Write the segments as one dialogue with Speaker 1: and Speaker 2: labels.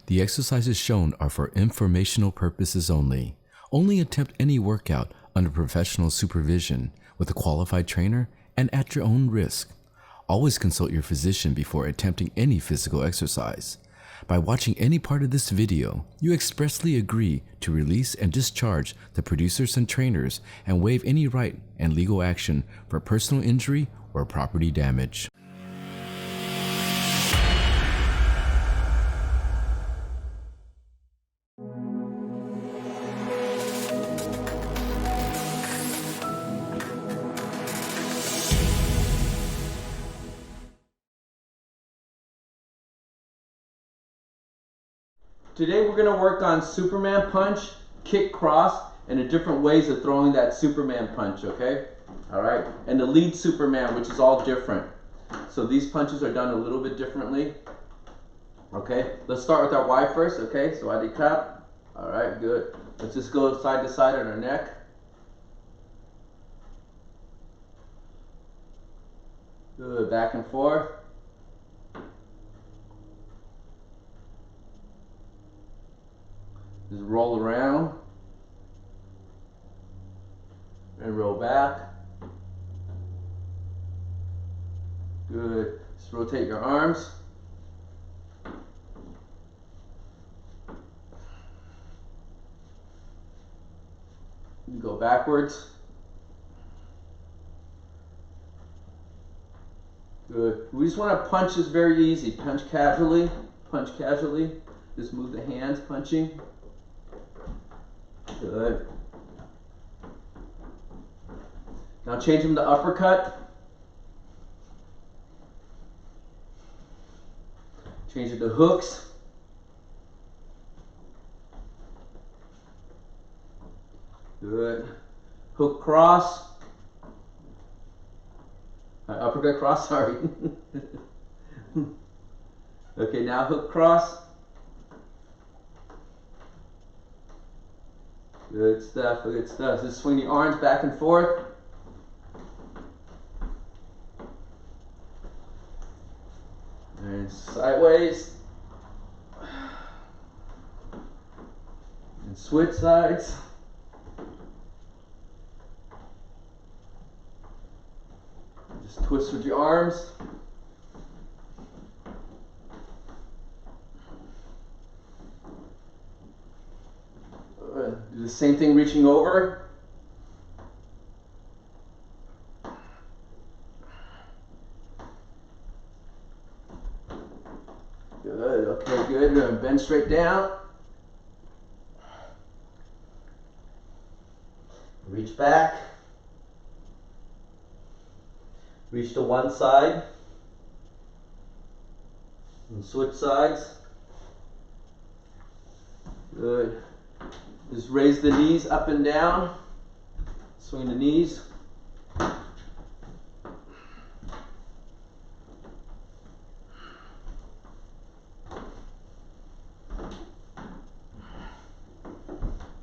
Speaker 1: The exercises shown are for informational purposes only. Only attempt any workout under professional supervision with a qualified trainer and at your own risk. Always consult your physician before attempting any physical exercise. By watching any part of this video, you expressly agree to release and discharge the producers and trainers and waive any right and legal action for personal injury or property damage.
Speaker 2: Today we're going to work on Superman punch, kick cross, and the different ways of throwing that Superman punch, okay? Alright, and the lead Superman, which is all different. So these punches are done a little bit differently. Okay, let's start with our Y first, okay? So I decap. Alright, good. Let's just go side to side on our neck. Good, back and forth. Just roll around and roll back. Good. Just rotate your arms. You go backwards. Good. We just want to punch this very easy. Punch casually. Punch casually. Just move the hands punching. Good. Now change them to uppercut. Change it to hooks. Good. Hook cross. Uppercut cross, sorry. Okay, now hook cross. Good stuff, good stuff. Just swing the arms back and forth. And sideways. And switch sides. Just twist with your arms. Do the same thing reaching over. Good, okay, good. We're gonna bend straight down. Reach back. Reach to one side. And switch sides. Good. Just raise the knees up and down. Swing the knees.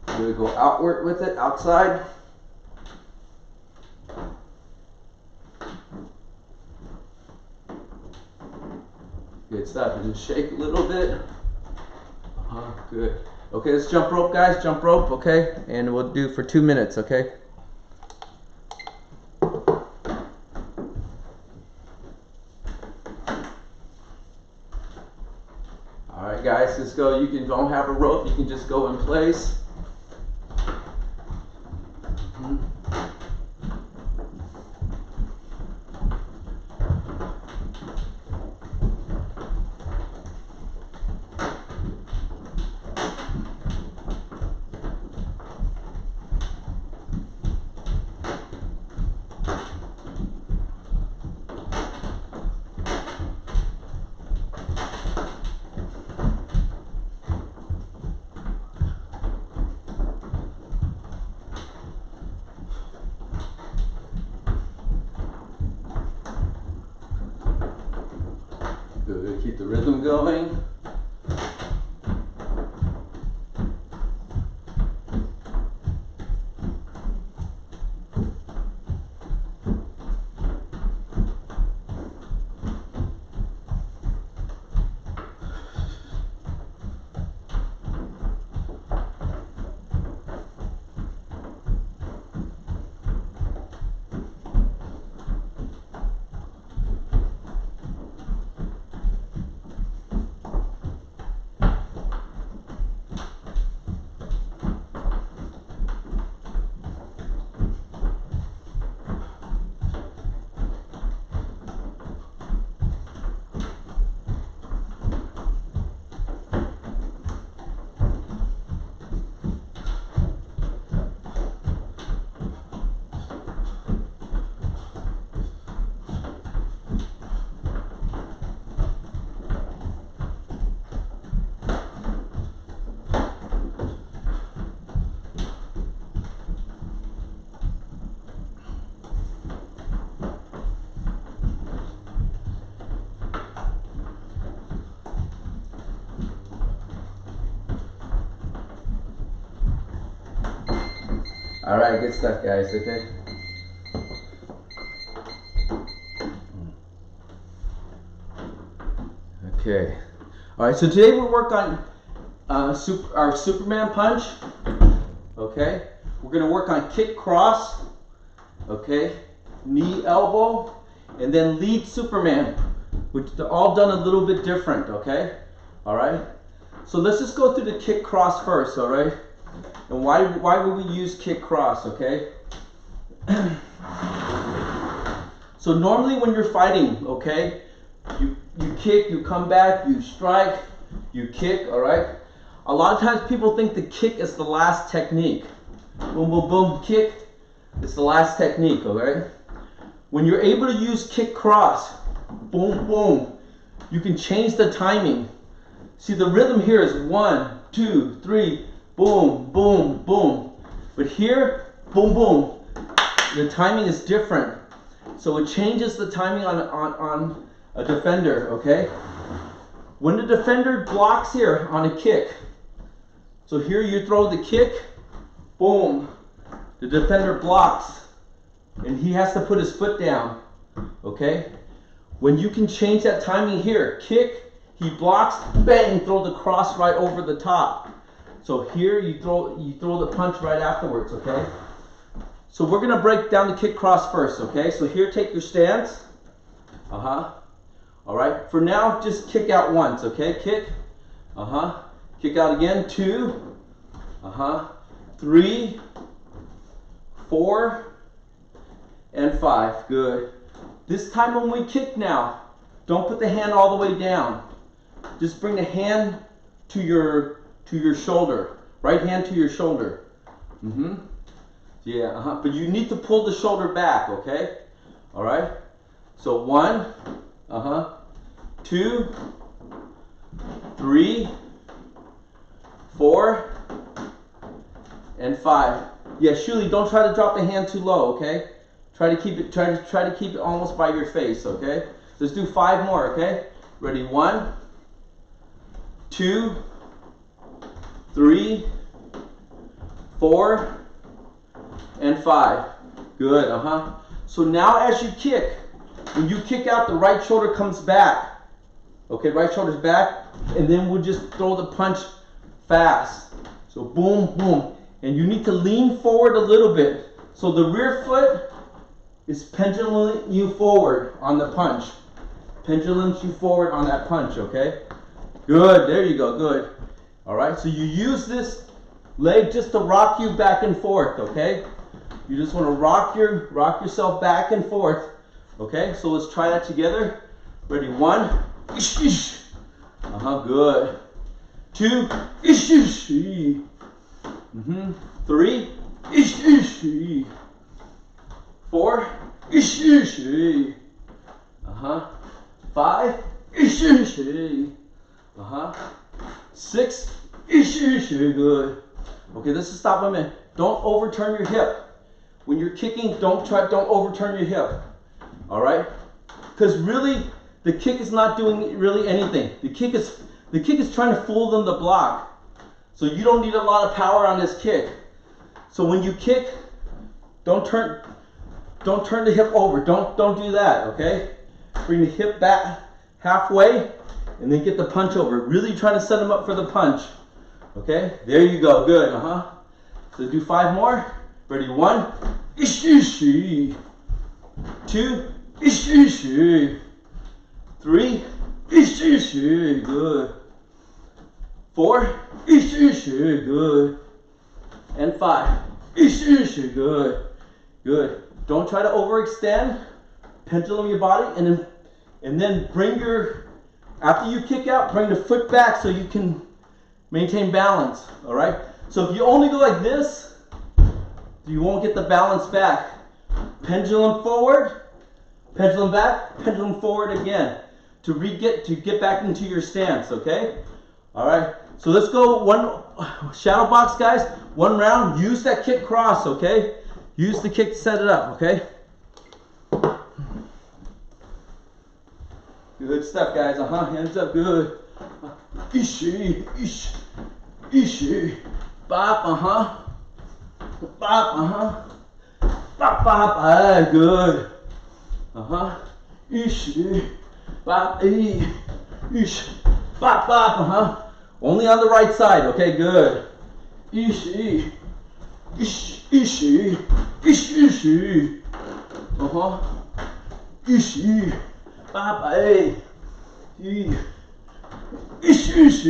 Speaker 2: Good. Go outward with it, outside. Good stuff. And just shake a little bit. Good. Okay, let's jump rope, guys. Jump rope, okay? And we'll do for 2 minutes, okay? Alright, guys, let's go. You can don't have a rope, you can just go in place. Good, keep the rhythm going. All right, good stuff, guys. Okay. Okay. All right. So today we work on our Superman punch. Okay. We're gonna work on kick cross. Okay. Knee elbow, and then lead Superman, which they're all done a little bit different. Okay. All right. So let's just go through the kick cross first. All right. And why would we use kick cross? Okay. So normally when you're fighting, okay, you kick, you come back, you strike, you kick, all right? A lot of times people think the kick is the last technique. Boom, boom, boom, kick, it's the last technique, all right? When you're able to use kick cross, boom, boom, you can change the timing. See, the rhythm here is 1, 2, 3, boom, boom, boom. But here, boom, boom, the timing is different. So it changes the timing on a defender, okay? When the defender blocks here on a kick, so here you throw the kick, boom, the defender blocks, and he has to put his foot down, okay? When you can change that timing here, kick, he blocks, bang, throw the cross right over the top. So here you throw the punch right afterwards, okay? So we're gonna break down the kick cross first, okay? So here, take your stance. All right, for now, just kick out once, okay? Kick, kick out again, 2, 3, 4, and 5, good. This time when we kick now, don't put the hand all the way down. Just bring the hand to your shoulder, right hand to your shoulder. Yeah, but you need to pull the shoulder back, okay? All right? So 1, 2, 3, 4, and 5. Yeah, Shuli, don't try to drop the hand too low, okay? Try to keep it almost by your face, okay? Let's do 5 more, okay? Ready? 1, 2, 3, 4, and 5. Good, So now as you kick, when you kick out, the right shoulder comes back. Okay, right shoulder's back, and then we'll just throw the punch fast. So boom, boom. And you need to lean forward a little bit. So the rear foot is penduluming you forward on the punch. Pendulums you forward on that punch, okay? Good, there you go, good. All right, so you use this leg just to rock you back and forth, okay? You just want to rock yourself back and forth, okay? So let's try that together. Ready? 1, ish, ish. Good. 2, ish, ish. 3, ish, ish. 4, ish, ish. 5, ish, ish. 6, ish, ish. Good. Okay, let's just stop a minute. Don't overturn your hip. When you're kicking, don't overturn your hip. All right? Because really, the kick is not doing really anything. The kick is trying to fool them to block. So you don't need a lot of power on this kick. So when you kick, don't turn the hip over. Don't do that, okay? Bring the hip back halfway and then get the punch over. Really trying to set them up for the punch. Okay? There you go. Good. So do 5 more. Ready? 1, ish, ish. 2, ish, ish. 3, ish, ish. Good. 4, ish, ish. Good. And 5, ish, ish. Good. Good. Don't try to overextend. Pendulum your body, and then bring after you kick out, bring the foot back so you can maintain balance. All right. So if you only go like this, you won't get the balance back. Pendulum forward, pendulum back, pendulum forward again to get back into your stance. Okay. All right. So let's go one shadow box, guys. 1 round. Use that kick cross. Okay. Use the kick to set it up. Okay. Good stuff, guys. Hands up, good. Ishi, ish, ishi. Bop, Bop, bop, bop, ah, good. Ish, bop, ish, bop, bop, Only on the right side, okay, good. Ish, ish, ish, ish, ish, ish, bop, ish, ish, bop, bop, ish, ish,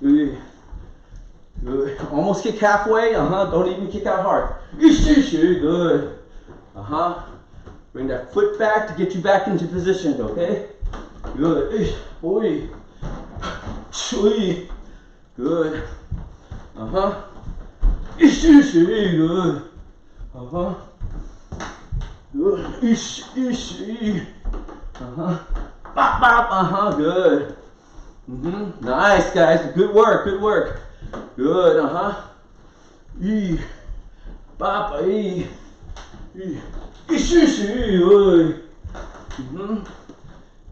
Speaker 2: Good. Good. Almost kick halfway. Don't even kick out hard. Good. Bring that foot back to get you back into position. Okay. Good. Boy. Good. Good. Good. Bop, bop. Good. Nice, guys. Good work. Good work. Good. Bop,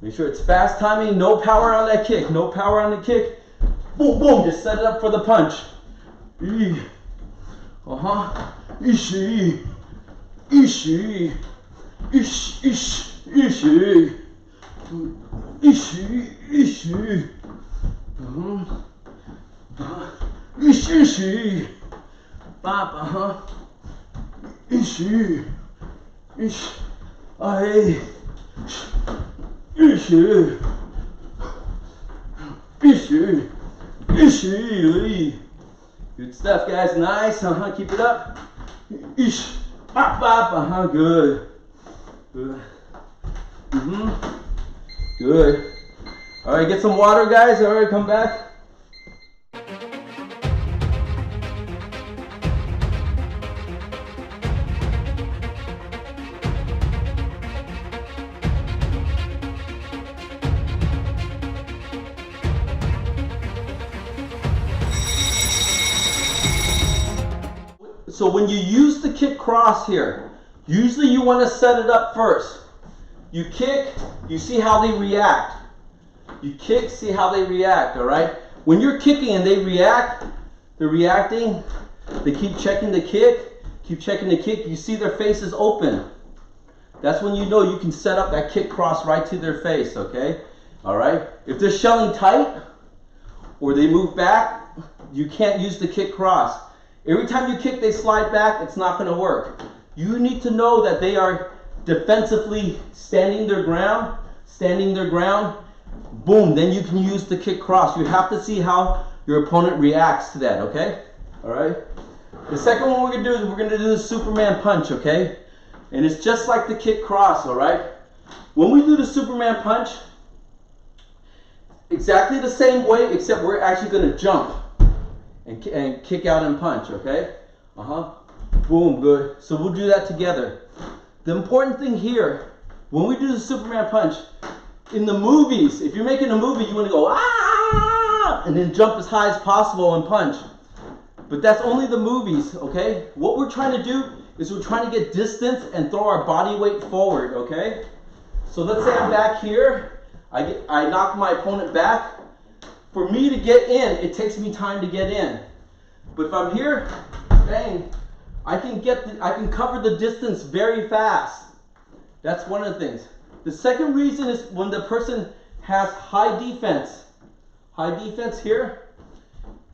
Speaker 2: Make sure it's fast timing. No power on that kick. No power on the kick. Boom, boom. Just set it up for the punch. Ishi. Ishi. Ish. Ish. Ishi. Ishi. Ishi. Ishi. Bop, Ishi. Ish. Aye. Ishi. Ishi. Ishi. Good stuff, guys. Nice. Keep it up. Ish. Bop, bop. Good. Good. Good. All right, get some water, guys. All right, come back. So when you use the kick cross here, usually you want to set it up first. You kick, you see how they react. You kick, see how they react, all right? When you're kicking and they react, they're reacting, they keep checking the kick, you see their faces open. That's when you know you can set up that kick cross right to their face, okay? All right? If they're shelling tight or they move back, you can't use the kick cross. Every time you kick, they slide back, it's not gonna work. You need to know that they are defensively standing their ground, boom, then you can use the kick cross. You have to see how your opponent reacts to that, okay? All right? The second one we're gonna do is we're gonna do the Superman punch, okay? And it's just like the kick cross, all right? When we do the Superman punch, exactly the same way, except we're actually gonna jump and kick out and punch, okay? Boom, good. So we'll do that together. The important thing here, when we do the Superman punch, in the movies, if you're making a movie, you want to go, ah, and then jump as high as possible and punch. But that's only the movies, okay? What we're trying to do is we're trying to get distance and throw our body weight forward, okay? So let's say I'm back here. I knock my opponent back. For me to get in, it takes me time to get in. But if I'm here, bang, I can cover the distance very fast. That's one of the things. The second reason is when the person has high defense here,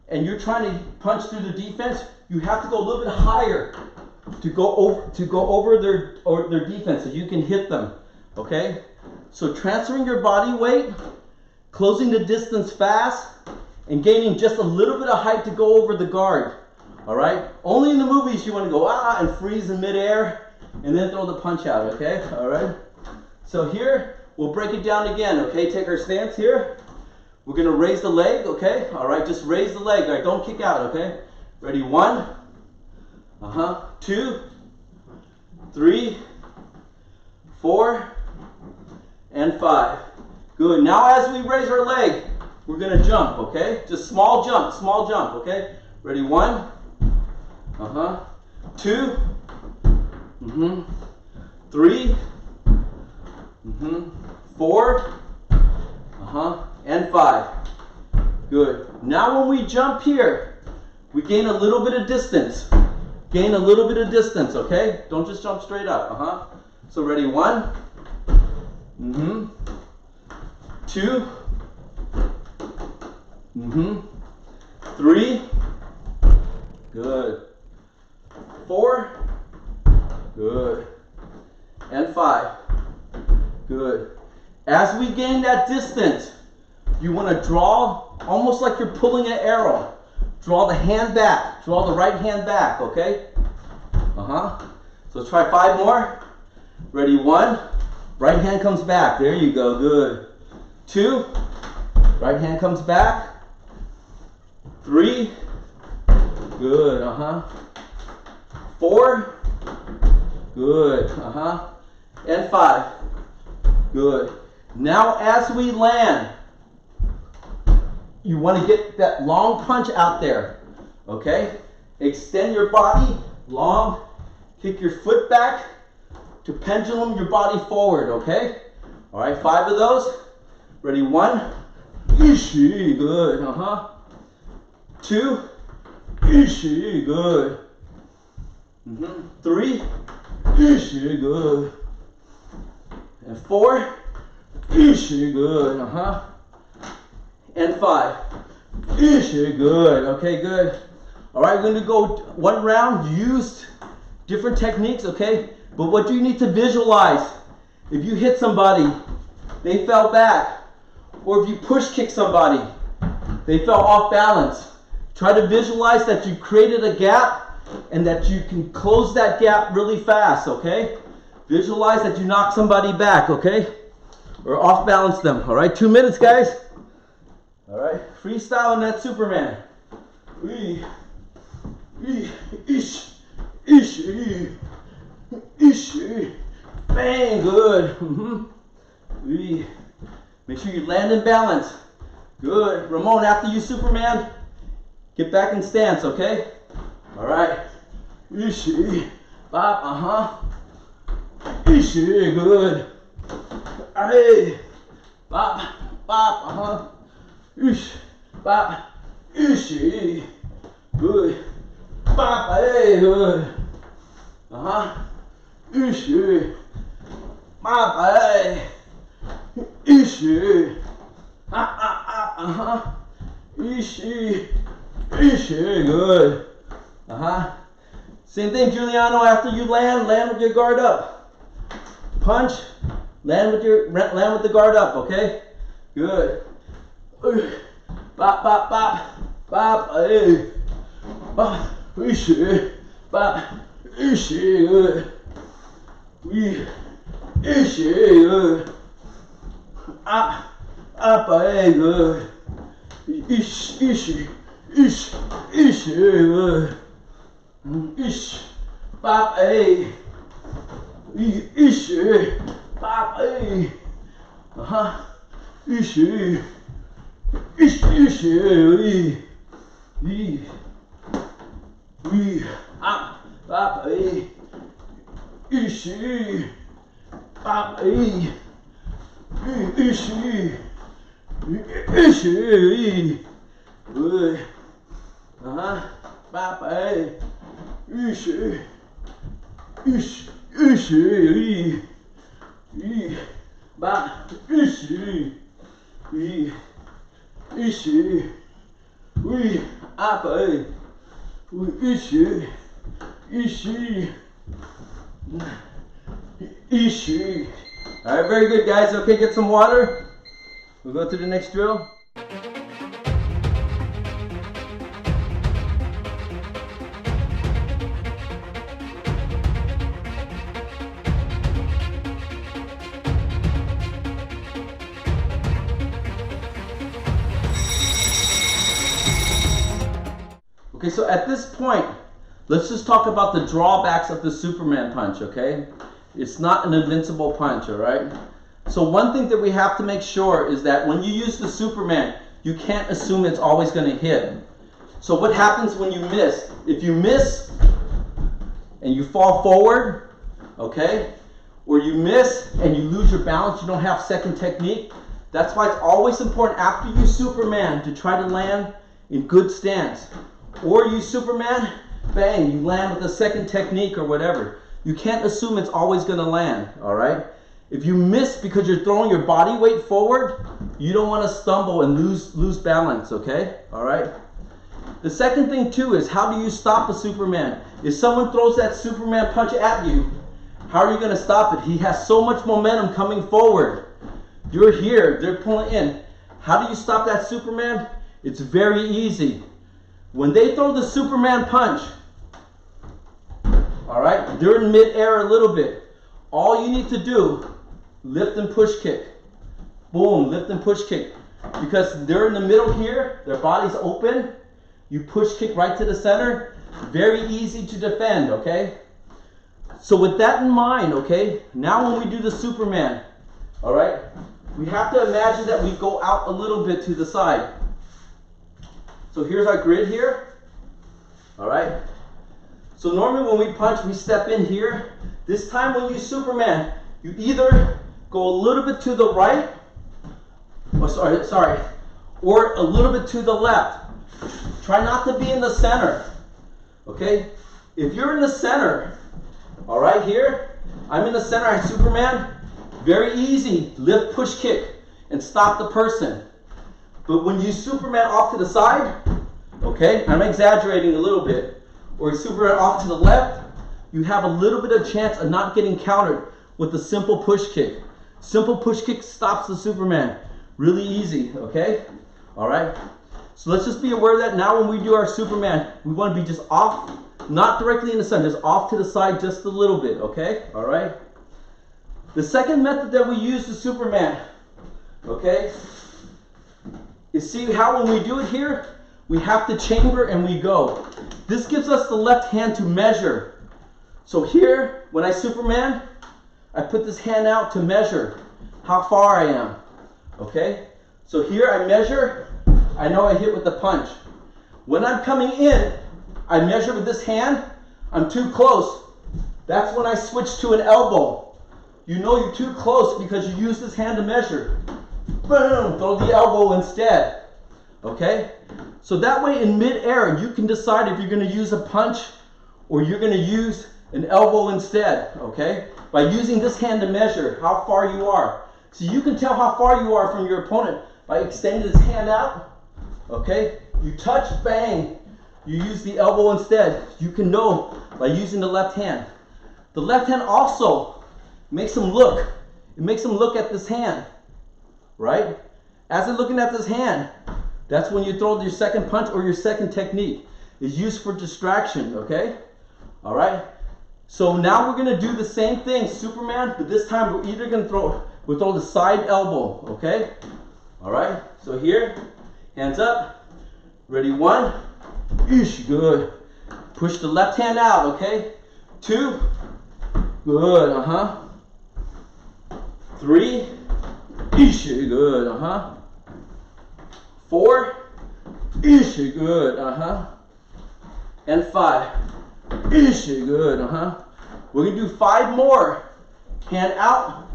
Speaker 2: and you're trying to punch through the defense, you have to go a little bit higher to go over their defense so you can hit them. Okay? So transferring your body weight, closing the distance fast, and gaining just a little bit of height to go over the guard. All right? Only in the movies you want to go and freeze in midair and then throw the punch out, okay? All right? So here, we'll break it down again, okay? Take our stance here. We're going to raise the leg, okay? All right, just raise the leg. All right, don't kick out, okay? Ready? 1, 2, 3, 4, and 5. Good. Now as we raise our leg, we're going to jump, okay? Just small jump, okay? Ready? 1, 2, 3, 4, and 5. Good. Now when we jump here, we gain a little bit of distance. Gain a little bit of distance, okay? Don't just jump straight up, So ready, 1, 2, 3, good, 4, good, and 5, good. As we gain that distance, you want to draw almost like you're pulling an arrow. Draw the hand back. Draw the right hand back, okay? So try 5 more. Ready, 1. Right hand comes back. There you go, good. 2. Right hand comes back. 3. Good, 4. Good, and 5. Good. Now as we land, you want to get that long punch out there, okay? Extend your body, long, kick your foot back to pendulum your body forward, okay? All right, 5 of those. Ready, 1, ishi, good, 2, ishi, good, 3, ishi, good, and 4, ishi, good, and 5. Ishi, good. Okay, good. All right, we're going to go 1 round. Used different techniques, okay? But what do you need to visualize? If you hit somebody, they fell back. Or if you push kick somebody, they fell off balance. Try to visualize that you created a gap and that you can close that gap really fast, okay? Visualize that you knock somebody back, okay? Or off balance them, all right? 2 minutes, guys. All right, freestyle that Superman. Ish, bang, good. Make sure you land in balance. Good. Ramon, after you Superman, get back in stance, okay? All right. Ishi, bop, Ishi, good. Hey, bop, bop, Ish, bop, ishi, good, bop, hey, good, ishi, bop, hey, ishi, ishi, ishi, good, Same thing, Giuliano, after you land with your guard up, punch, land with the guard up, okay, good. Bop, bop, bop, bop, hey, bop, ishi, bop, ishi, good, ishi, good, up, hey, good, ishi, good, ish, bop, hey, ishi, bop, hey, ishi. Ishi, bop, hey, ishi, bop, hey, ishi, good, bop, hey, ishi, bop, ishi, ishi, up, hey, ishi. All right, very good, guys. Okay, get some water. We'll go to the next drill. Okay, so at this point, let's just talk about the drawbacks of the Superman punch, okay? It's not an invincible punch, all right? So one thing that we have to make sure is that when you use the Superman, you can't assume it's always going to hit. So what happens when you miss? If you miss and you fall forward, okay? or you miss and you lose your balance, you don't have second technique. That's why it's always important after you Superman to try to land in good stance. Or you Superman, bang, you land with a second technique or whatever. You can't assume it's always going to land, all right? If you miss because you're throwing your body weight forward, you don't want to stumble and lose balance, okay? All right? The second thing too is, how do you stop a Superman? If someone throws that Superman punch at you, how are you going to stop it? He has so much momentum coming forward. You're here, they're pulling in. How do you stop that Superman? It's very easy. When they throw the Superman punch, all right, they're in mid-air a little bit. All you need to do, lift and push kick. Boom, lift and push kick. Because they're in the middle here, their body's open. You push kick right to the center. Very easy to defend, okay? So with that in mind, okay, now when we do the Superman, all right, we have to imagine that we go out a little bit to the side. So here's our grid here, all right? So normally when we punch, we step in here. This time when you Superman, you either go a little bit to the right, or a little bit to the left. Try not to be in the center, okay? If you're in the center, all right, here, I'm in the center, I Superman, very easy, lift, push, kick, and stop the person. But when you Superman off to the side, okay, I'm exaggerating a little bit, or Superman off to the left, you have a little bit of chance of not getting countered with the simple push kick. Simple push kick stops the Superman. Really easy, okay? All right? So let's just be aware that now when we do our Superman, we want to be just off, not directly in the sun, just off to the side just a little bit, okay? All right? The second method that we use to Superman, okay, is see how when we do it here, we have to chamber and we go. This gives us the left hand to measure. So here, when I Superman, I put this hand out to measure how far I am, okay? So here I measure, I know I hit with the punch. When I'm coming in, I measure with this hand, I'm too close. That's when I switch to an elbow. You know you're too close because you use this hand to measure. Boom, throw the elbow instead, okay? So that way in mid-air, you can decide if you're gonna use a punch or you're gonna use an elbow instead, okay? By using this hand to measure how far you are. So you can tell how far you are from your opponent by extending this hand out, okay? You touch, bang, you use the elbow instead. You can know by using the left hand. The left hand also makes them look. It makes them look at this hand, right? As they're looking at this hand, that's when you throw your second punch or your second technique. It's used for distraction, okay? All right? So now we're gonna do the same thing, Superman, but this time we're either gonna throw the side elbow, okay? All right, so here, hands up, ready, one, eesh, good. Push the left hand out, okay? Two, good, Three, eesh, good, Four, eesh, good, And five, eesh, good, We're gonna do 5 more. Hand out,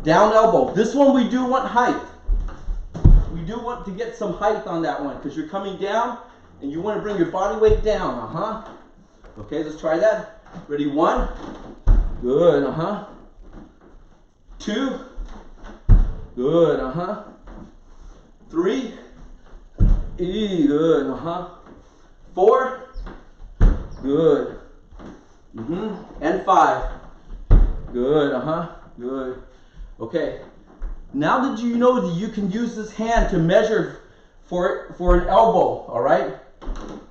Speaker 2: down elbow. This one we do want height. We do want to get some height on that one because you're coming down and you want to bring your body weight down, Okay, let's try that. Ready, 1, good, 2, good, 3, good, 4, good, and 5, good, good. Okay, now that you know that you can use this hand to measure for an elbow, all right?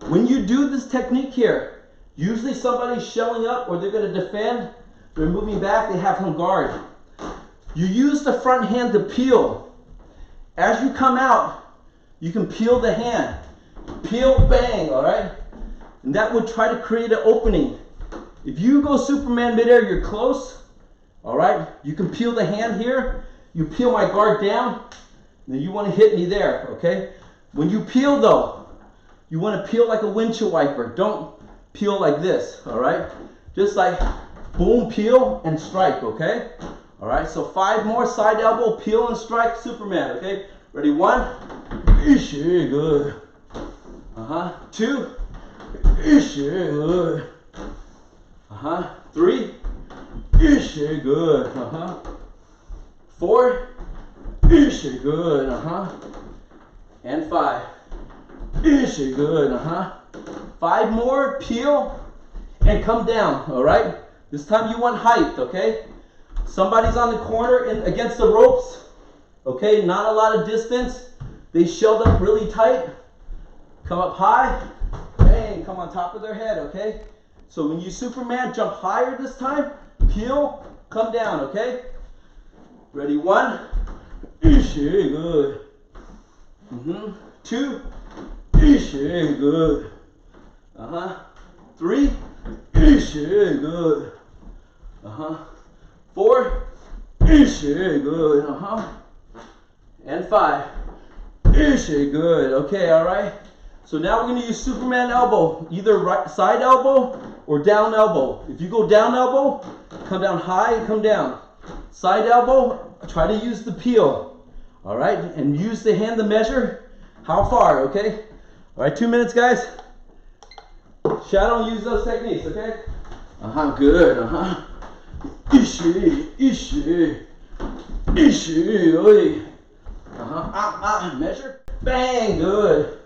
Speaker 2: When you do this technique here, usually somebody's shelling up or they're going to defend, they're moving back, they have some guard. You use the front hand to peel. As you come out, you can peel the hand. Peel, bang, all right? And that would try to create an opening. If you go Superman midair, you're close, all right? You can peel the hand here. You peel my guard down, then you want to hit me there, okay? When you peel though, you want to peel like a windshield wiper. Don't peel like this, all right? Just like boom, peel, and strike, okay? All right, so 5 more, side elbow, peel and strike, Superman, okay? Ready, 1, good. 2, good. 3, good. 4, good. And 5, good. 5 more, peel, and come down, all right? This time you want height, okay? Somebody's on the corner against the ropes, okay? Not a lot of distance. They shelled up really tight. Come up high, bang, come on top of their head, okay? So when you Superman, jump higher this time, peel, come down, okay? Ready, 1, good. 2, good. 3, good. 4, good. And 5, good. Okay, all right. So now we're going to use Superman elbow, either right side elbow or down elbow. If you go down elbow, come down high and come down. Side elbow, try to use the peel. All right, and use the hand to measure how far, okay? All right, 2 minutes, guys. Shadow, use those techniques, okay? Good, oi. Measure, bang, good.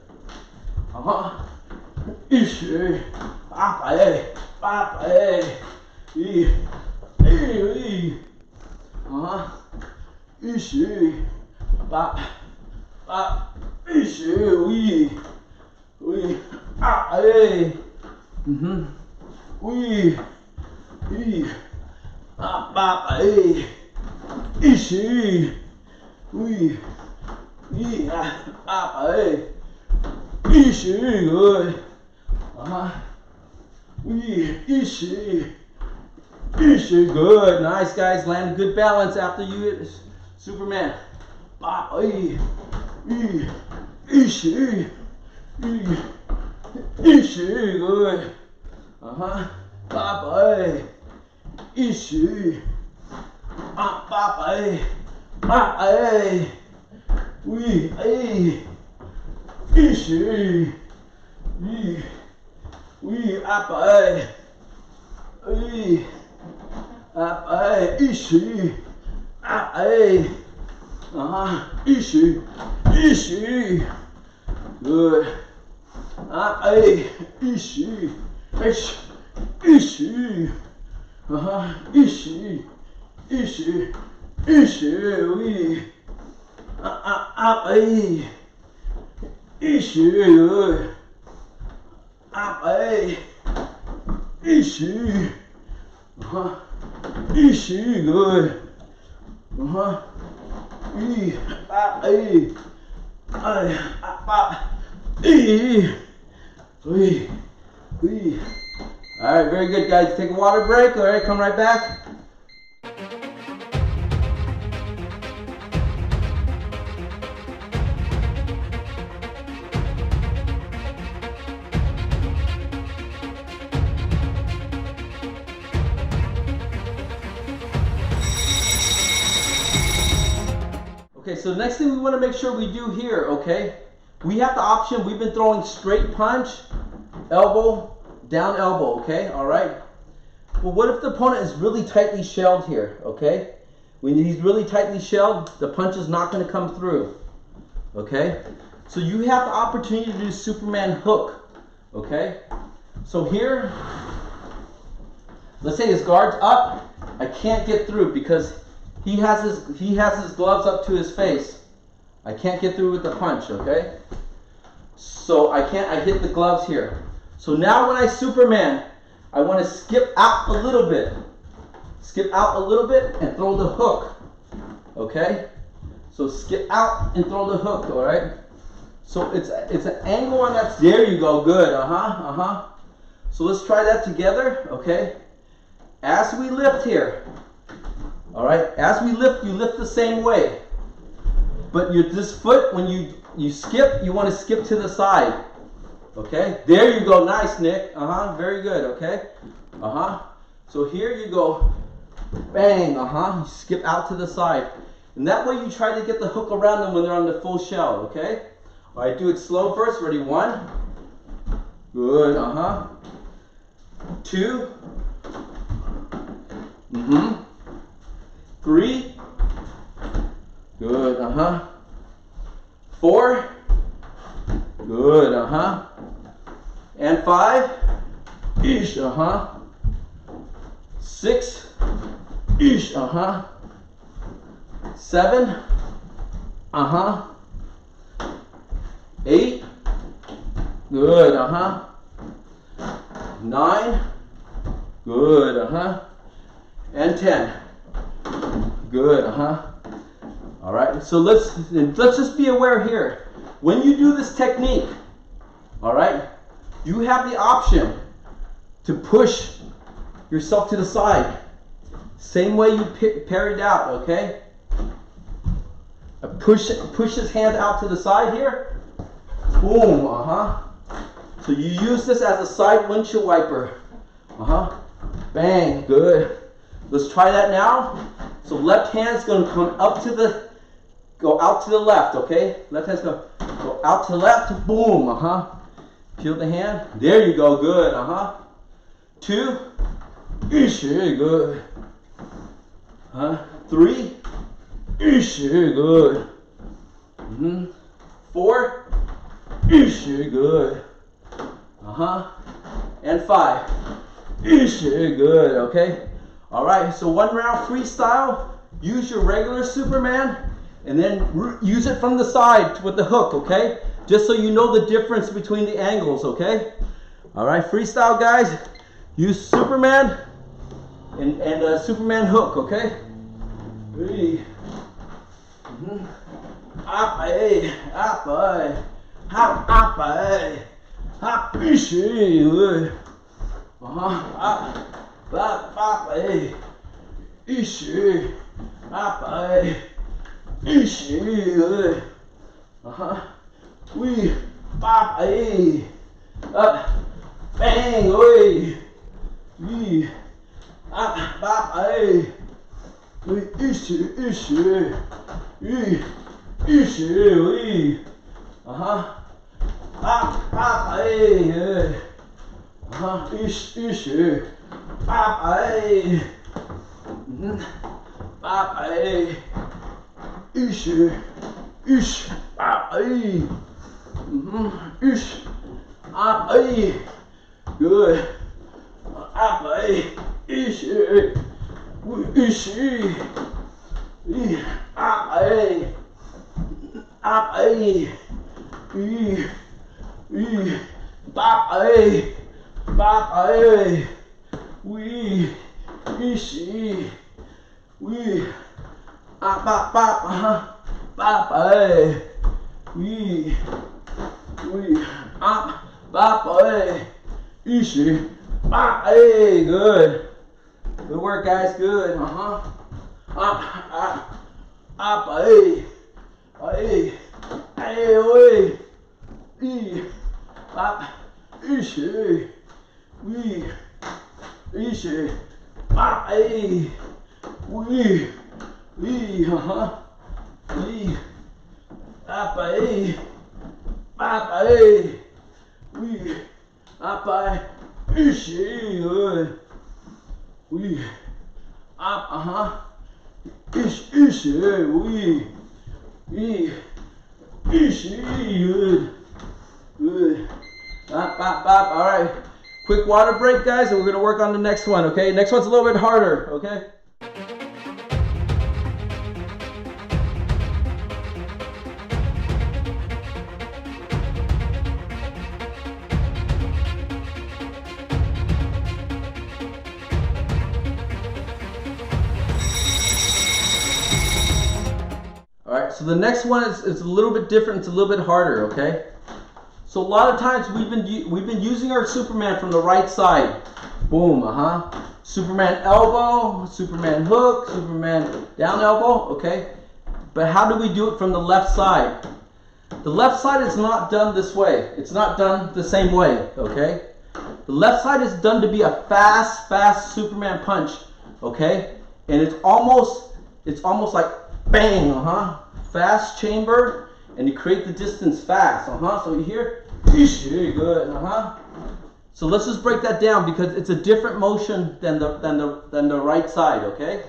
Speaker 2: Good. Good. Nice, guys. Land good balance after you hit Superman. Good. All right, very good, guys. Take a water break. All right, come right back. Okay, so the next thing we want to make sure we do here, okay? We have the option, we've been throwing straight punch, elbow, down elbow, okay? All right? Well, what if the opponent is really tightly shelled here, okay? When he's really tightly shelled, the punch is not going to come through, okay? So you have the opportunity to do Superman hook, okay? So here, let's say his guard's up, I can't get through because he has his gloves up to his face. I can't get through with the punch, okay? So I hit the gloves here. So now when I Superman, I want to skip out a little bit. Skip out a little bit and throw the hook, okay? So skip out and throw the hook, all right? So it's an angle on that. There you go, good, So let's try that together, okay? As we lift here, all right? As we lift, you lift the same way. But this foot, when you skip, you want to skip to the side. Okay? There you go. Nice, Nick. Very good. Okay? So here you go, bang, you skip out to the side. And that way you try to get the hook around them when they're on the full shell, okay? All right, do it slow first. Ready, 1. Good, 2. 3. Good, 4. Good, and 5. Ish, 6. Ish, 7. 8. Good, 9. Good, and 10. Good, All right, so let's just be aware here. When you do this technique, all right, you have the option to push yourself to the side. Same way you parried out, okay? Push his hand out to the side here. Boom, So you use this as a side windshield wiper. Bang, good. Let's try that now. So left hand's gonna come up to the, go out to the left, okay? Left hand's gonna go out to the left, boom, Peel the hand, there you go, good, 2, ish, good. 3, ish, good. 4, ish, good. And 5, ish, good, okay? All right, so 1 round freestyle, use your regular Superman, and then use it from the side with the hook, okay? Just so you know the difference between the angles, okay? All right, freestyle guys, use Superman and Superman hook, okay? Ready? Up, hey, up, hey, hop, up, hey, hop, fishy, good. Up, hey, fishy, up, hey, fishy, good. We, pop, hey, up, bang, oi, we, up, pop, hey, we, fishy, we, fishy, we, pop, hey, fishy, pop, hey, pop, hey, fishy, ish, pop, hey, ish, up, hey, good, up, hey, ish, ish, up, hey, up, hey, pop, hey, pop, hey, we, ish, we, pop, pop, pop, hey, we, up, pop, hey, ish, pop, hey, good. Good work, guys. Good. Up, hey, hey, hey, oi, up, ish, we, ish, pop, hey, we, up, hey, pop, hey, we, up, ish, good. We, up, ish, we, ish, good, good, up, all right, quick water break, guys, and we're gonna work on the next one, okay? Next one's a little bit harder, okay? So the next one is a little bit different. It's a little bit harder, okay? So a lot of times we've been using our Superman from the right side. Boom, Superman elbow, Superman hook, Superman down elbow, okay? But how do we do it from the left side? The left side is not done this way. It's not done the same way, okay? The left side is done to be a fast Superman punch, okay? And it's almost like bang, fast chamber, and you create the distance fast, So you hear, good, So let's just break that down because it's a different motion than the right side, okay?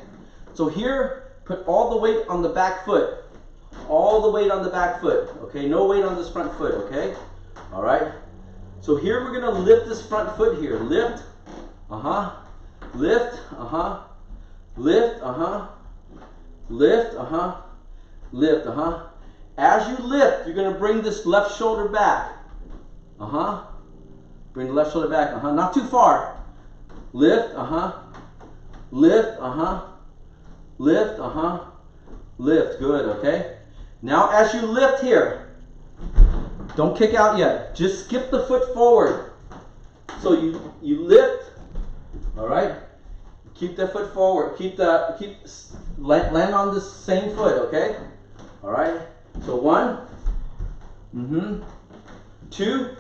Speaker 2: So here, put all the weight on the back foot, okay? No weight on this front foot, okay? All right. So here we're gonna lift this front foot here. Lift, lift, lift, lift, lift, As you lift, you're gonna bring this left shoulder back. Bring the left shoulder back. Not too far. Lift, lift, lift, lift. Good. Okay. Now as you lift here. Don't kick out yet. Just skip the foot forward. So you lift. All right. Keep that foot forward. Land on this same foot. Okay. All right. So 1. 2.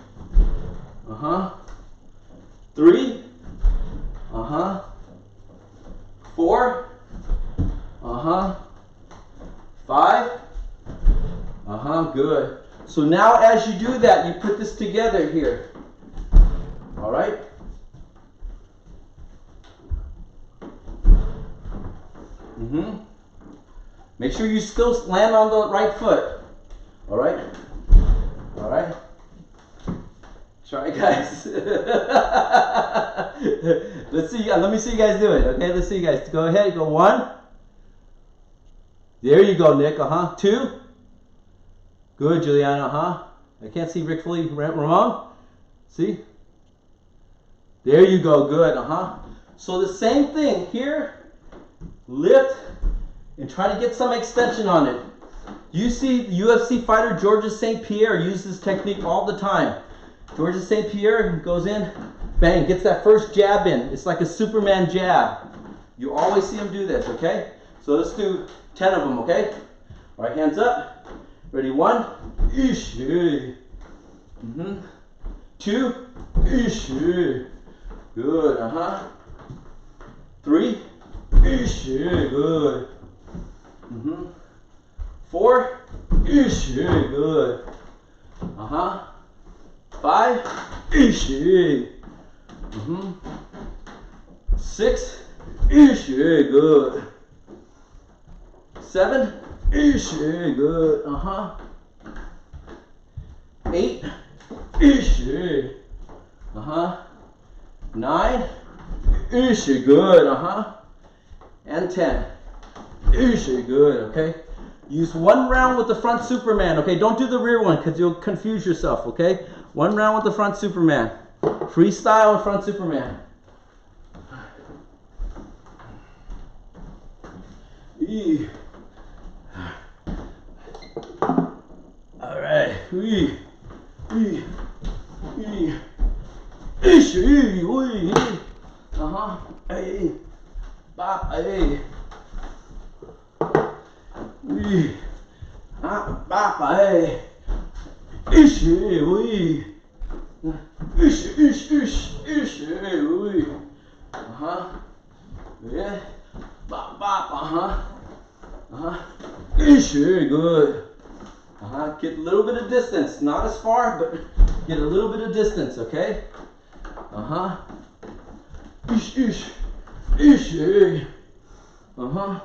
Speaker 2: 3. 4. 5. Good. So now as you do that, you put this together here. All right? Make sure you still land on the right foot. All right? All right? Try, guys. Let's see. Let me see you guys do it. Okay, let's see you guys. Go ahead. Go 1. There you go, Nick. 2. Good, Juliana, I can't see Rick fully. Ramon? See? There you go, good, So the same thing here. Lift and try to get some extension on it. You see UFC fighter Georges St. Pierre use this technique all the time. Georges St. Pierre goes in, bang, gets that first jab in. It's like a Superman jab. You always see him do this, okay? So let's do 10 of them, okay? All right, hands up. Ready, 1. Ish. 2. Ish. Good. 3. Ish. Good. 4. Ish. Good. 5. Ish. 6. Ish. Good. 7. Ish, good. 8. Ish. 9. Ish, good. And 10. Ish, good. Okay. Use 1 round with the front Superman. Okay. Don't do the rear one because you'll confuse yourself. Okay. 1 round with the front Superman. Freestyle front Superman. All right. Hey. Bop. Hey. Bop. Hey. Ish. Yeah. Bop. Ish. Good. Get a little bit of distance. Not as far, but get a little bit of distance, okay? Ish. We. Papa.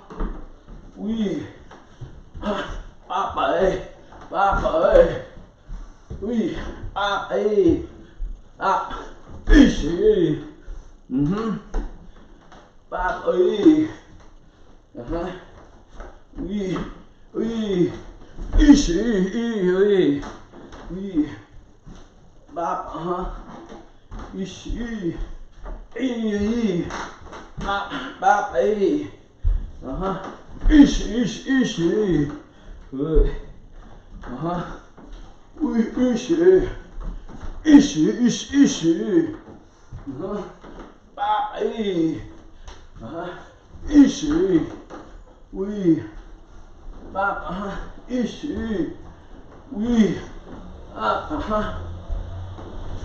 Speaker 2: We. Ish. Papa. We. Ish. We. Bop. Ish. Bop. Ish. Good. We. Ish. Bop. Ish. We. Bop. Ish. We.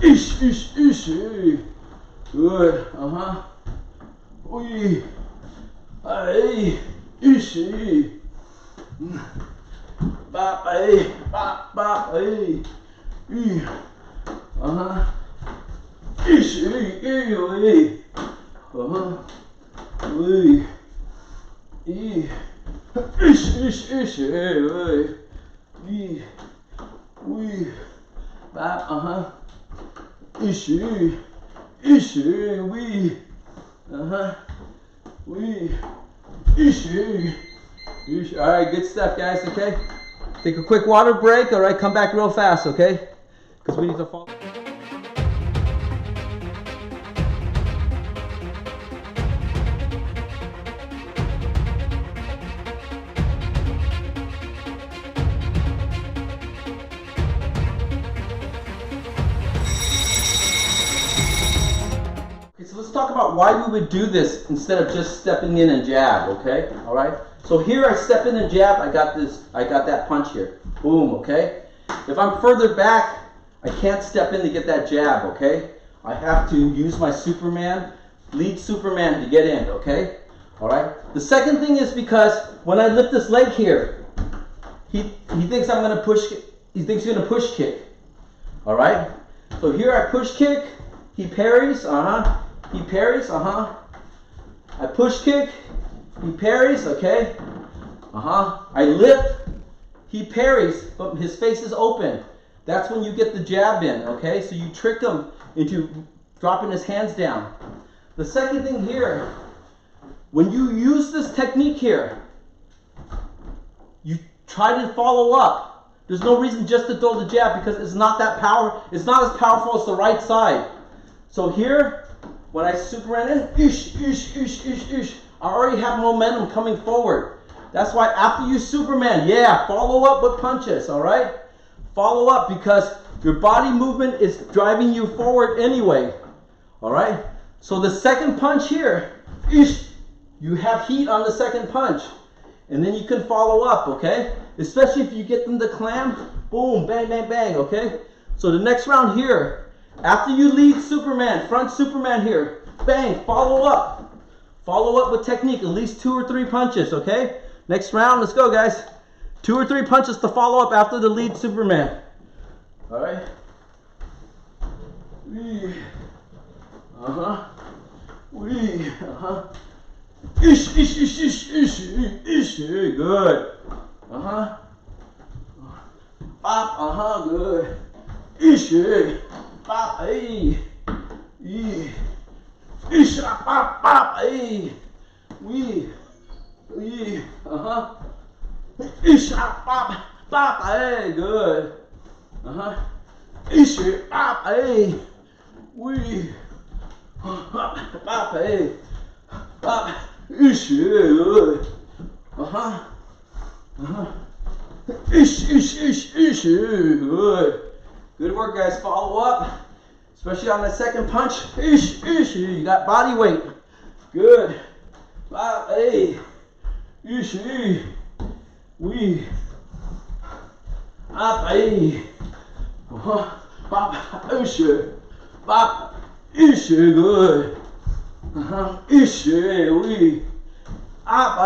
Speaker 2: Ish, ish, ish. Good. Uh-huh. Oi. Ay. Ish. Bop, ay. Bop, bop, ay. Uh-huh. Ish, ay. Uh-huh. Oi. Ish, ish, ish. Ay. Bop, uh-huh. Ish, ish, we. Uh-huh. We. Ish, ish. All right, good stuff, guys. Okay. Take a quick water break. All right, come back real fast. Okay, because we need to follow. So let's talk about why we would do this instead of just stepping in and jab, okay? All right? So here I step in and jab, I got that punch here. Boom, okay? If I'm further back, I can't step in to get that jab, okay? I have to use my Superman, lead Superman to get in, okay? All right? The second thing is because when I lift this leg here, he thinks I'm gonna push, he thinks he's gonna push kick. All right? So here I push kick, he parries, he parries, I push kick, he parries, okay? I lift, he parries, but his face is open. That's when you get the jab in, okay? So you trick him into dropping his hands down. The second thing here, when you use this technique here, you try to follow up. There's no reason just to throw the jab because it's not that power. It's not as powerful as the right side. So here, when I Superman in, ish, ish, ish, ish, ish, I already have momentum coming forward. That's why after you Superman, yeah, follow up with punches, all right? Follow up because your body movement is driving you forward anyway, all right? So the second punch here, ish, you have heat on the second punch. And then you can follow up, okay? Especially if you get them to clam, boom, bang, bang, bang, okay? So the next round here, after you lead Superman, front Superman here, bang, follow up. Follow up with technique, at least 2 or 3 punches, okay? Next round, let's go, guys. 2 or 3 punches to follow up after the lead Superman. All right? Ish, ish, ish, ish, ish, ish, good. Bop, good. Ish, bop, ay. Ish, bop, bop, ay. Ish, bop, bop, ay, good. Ish, bop, ay. Bop, ay. Bop. Ish, good. Ish, ish, ish, ish, good. Good work, guys. Follow up, especially on that second punch. Ish, ish, you got body weight. Good. Bop, hey. Ish, we. Bop, hey. Bop, ish. Bop, ish, good. Ish, we. Up,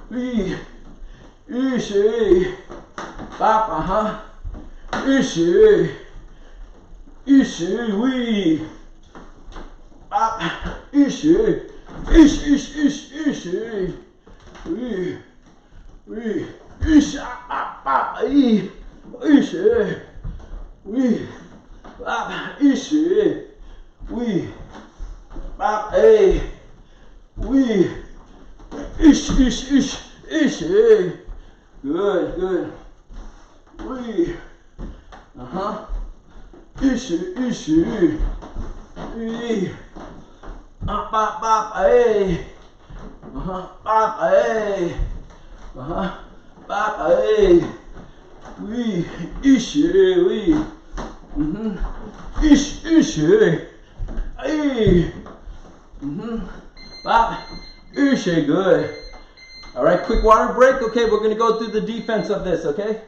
Speaker 2: we. Ish, bop, ish, ish, we. Bop, ish, ish, ish, ish, ish, we. Ish, bop, ish, we. Bop, ish, we. Bop, ay. We. Ish, ish, ish, ish, good, good. We. Ish, ish, we. Bop, bop, ay. Bop, ay. Bop, ay. We. Ish, we. Ish, ish, ay. Bop, ish, good. All right, quick water break. Okay, we're gonna go through the defense of this, okay?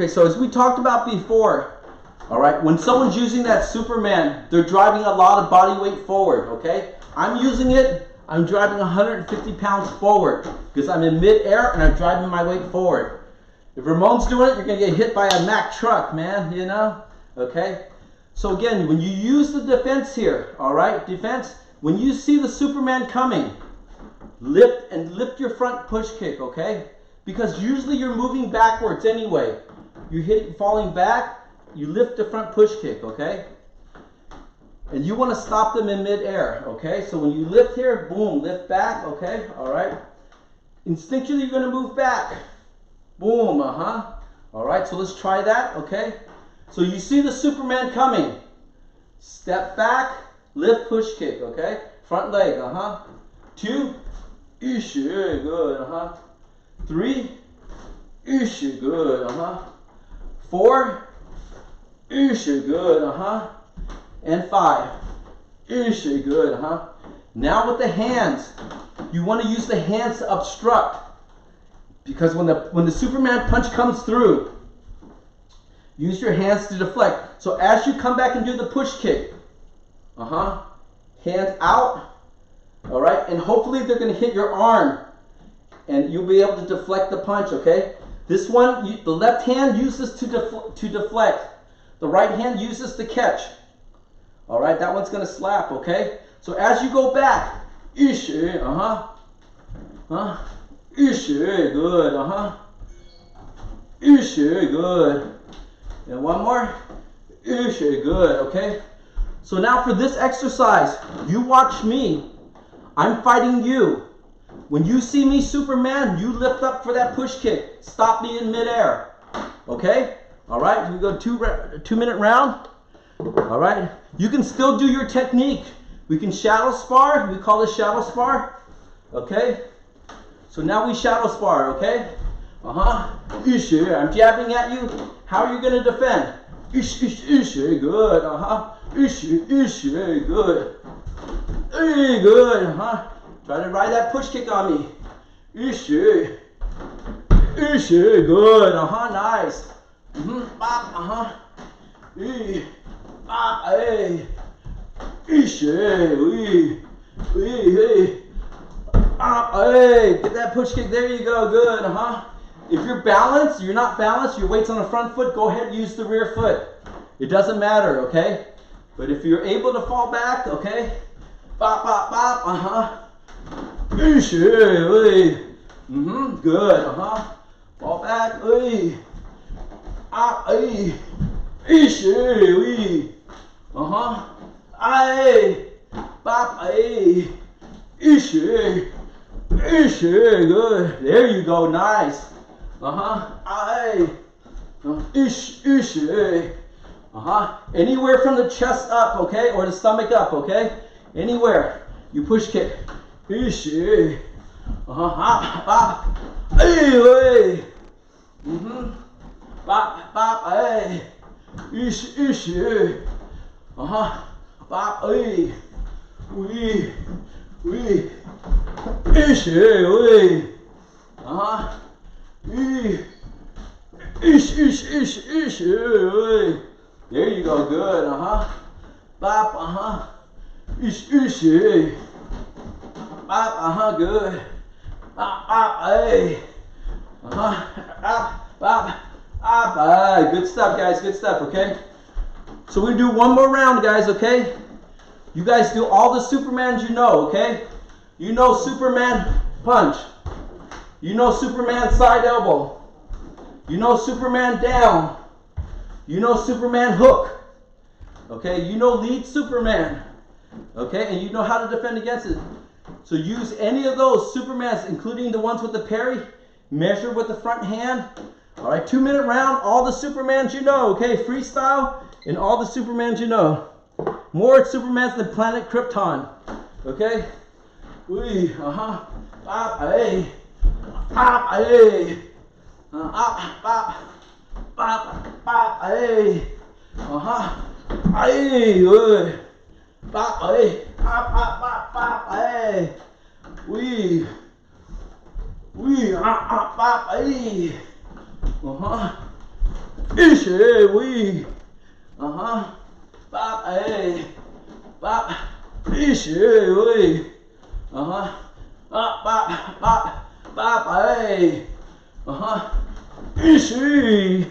Speaker 2: Okay, so as we talked about before, all right, when someone's using that Superman, they're driving a lot of body weight forward, okay? I'm using it, I'm driving 150 pounds forward because I'm in mid-air and I'm driving my weight forward. If Ramon's doing it, you're gonna get hit by a Mack truck, man, you know? Okay? So again, when you use the defense here, all right, defense, when you see the Superman coming, lift your front push kick, okay? Because usually you're moving backwards anyway. You're falling back, you lift the front push kick, okay? And you want to stop them in mid-air, okay? So when you lift here, boom, lift back, okay? All right? Instinctually, you're going to move back. Boom, All right, so let's try that, okay? So you see the Superman coming. Step back, lift, push kick, okay? Front leg, 2, ish, good, 3, ish, good, 4, ish, good, and 5, ish, good, Now with the hands, you want to use the hands to obstruct. Because when the Superman punch comes through, use your hands to deflect. So as you come back and do the push kick, hands out, all right? And hopefully they're going to hit your arm and you'll be able to deflect the punch, okay? This one, the left hand uses to deflect. The right hand uses to catch. All right, that one's going to slap, okay? So as you go back, ish, ish, good, ish, good. And one more, ish, good, okay? So now for this exercise, you watch me. I'm fighting you. When you see me, Superman, you lift up for that push kick. Stop me in midair, okay? All right, we go 2-minute round. All right, you can still do your technique. We can shadow spar. We call this shadow spar, okay? So now we shadow spar, okay? Ish, I'm jabbing at you. How are you going to defend? Ish, ish, ish, good, Ish, ish, good. Hey, good, Try to ride that push kick on me. Ish, ish, good, nice. Bop, bop, hey. Ish, wee, hey. Hey, get that push kick. There you go. Good. If you're balanced, you're not balanced, your weight's on the front foot, go ahead and use the rear foot. It doesn't matter, okay? But if you're able to fall back, okay? Bop, bop, bop. Ish, good. Fall back. Ish, Aye. Bop, aye. Ish, ish, good. There you go, nice. Aye. Ish, ish, Anywhere from the chest up, okay, or the stomach up, okay. Anywhere. You push kick. Ish, bop, bop. Hey, Bop, bop, aye. Ish, ish, Bop, aye. Wee. Ish, wee. Ish, wee. There you go, good, Bop, Ish, Bop, good. Bop, bop, aye. Bop, bop, aye. Good stuff, guys, good stuff, okay? So we do one more round, guys, okay? You guys do all the Supermans you know, okay? You know Superman punch. You know Superman side elbow. You know Superman down. You know Superman hook. Okay? You know lead Superman. Okay? And you know how to defend against it. So use any of those Supermans, including the ones with the parry. Measure with the front hand. All right, 2-minute round, all the Supermans you know, okay? Freestyle and all the Supermans you know. More Supermans than Planet Krypton, okay? Wee, bop, hey. Bop, hey. Bop, bop, bop, hey. Hey, good. Bop, hey. Bop, hey. Wee, bop, hey. Ishi, we. Uh-huh. Bop, hey. Bop. Ishi, we. Uh-huh. Bop, bop, bop. Bop, hey. Uh-huh. Ishi.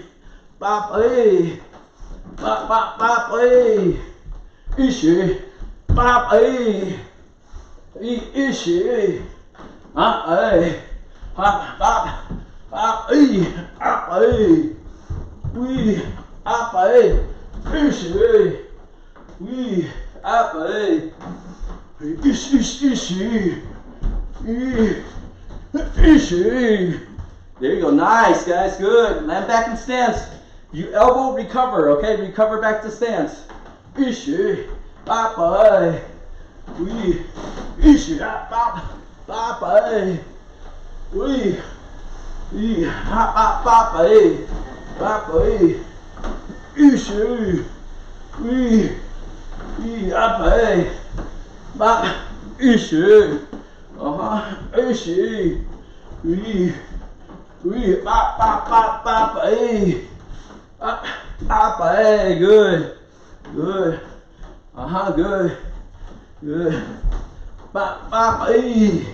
Speaker 2: Bop, hey. Bop, bop, bop, hey. Ishi. Bop, hey. Ishi. Bop, hey. Bop, bop. Bop, hey. Bop, hey. We. Bop, hey. Ishi. We. Bop, hey. Ishi. Ishi. There you go. Nice, guys. Good. Land back in stance. You elbow, recover. Okay, recover back to stance. Ishi. Bye. We. Ishi. Bye. Bye. We. Bye. Bye. Ishi. We. Bye. Bye. Ishi. Ishi. We. Bop, hey. Bop, hey. Good. Good. Good. Bop, hey.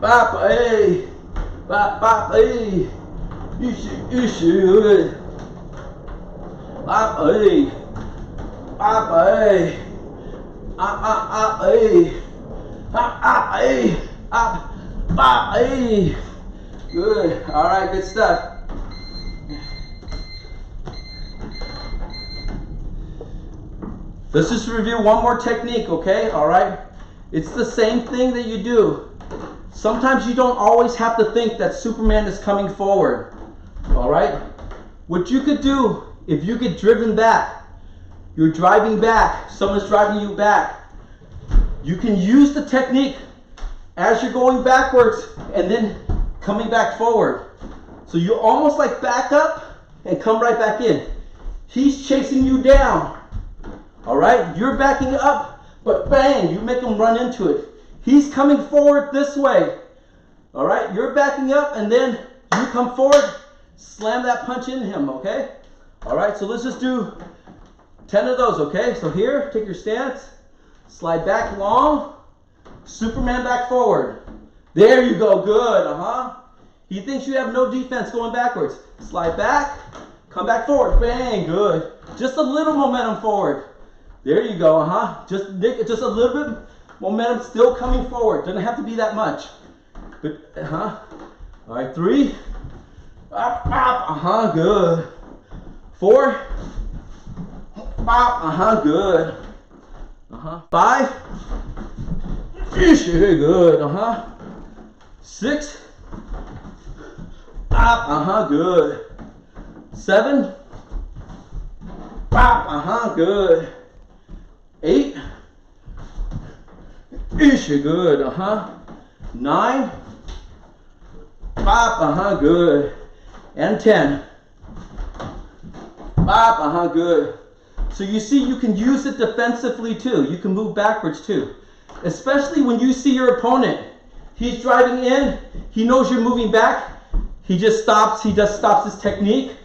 Speaker 2: Bop, hey. Bop, hey. Ishi, good. Bop, hey. Bop, hey. Hey. Hey. Bop, hey. Good. All right, good stuff. Let's just review one more technique, okay? All right. It's the same thing that you do. Sometimes you don't always have to think that Superman is coming forward. All right. What you could do if you get driven back, you're driving back, someone's driving you back. You can use the technique as you're going backwards and then coming back forward. So you almost like back up and come right back in. He's chasing you down. All right, you're backing up, but bang, you make him run into it. He's coming forward this way. All right, you're backing up and then you come forward, slam that punch in him, okay? All right, so let's just do 10 of those, okay? So here, take your stance, slide back long, Superman back forward. There you go, good, He thinks you have no defense going backwards. Slide back, come back forward, bang, good. Just a little momentum forward. There you go, Just a little bit momentum still coming forward. Doesn't have to be that much. Good, All right, 3. Good. 4. Good. 5. Good. 6. Good. 7. Good. 8. Good. 9. Good. And 10. Good. So you see, you can use it defensively too. You can move backwards too. Especially when you see your opponent. He's driving in. He knows you're moving back. He just stops. He just stops his technique.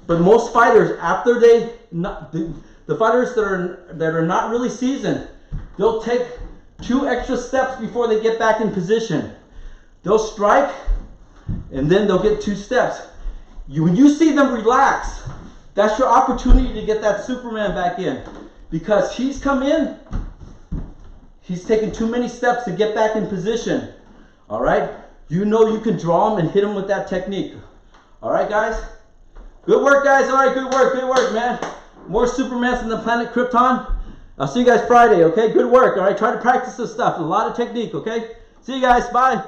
Speaker 2: But most fighters, after the fighters that are not really seasoned, they'll take 2 extra steps before they get back in position. They'll strike, and then they'll get 2 steps. When you see them relax, that's your opportunity to get that Superman back in. Because he's come in, he's taken too many steps to get back in position. All right? You know you can draw him and hit him with that technique. All right, guys? Good work, guys. All right, good work, man. More Supermans in the planet Krypton. I'll see you guys Friday, okay? Good work, all right? Try to practice this stuff. A lot of technique, okay? See you guys. Bye.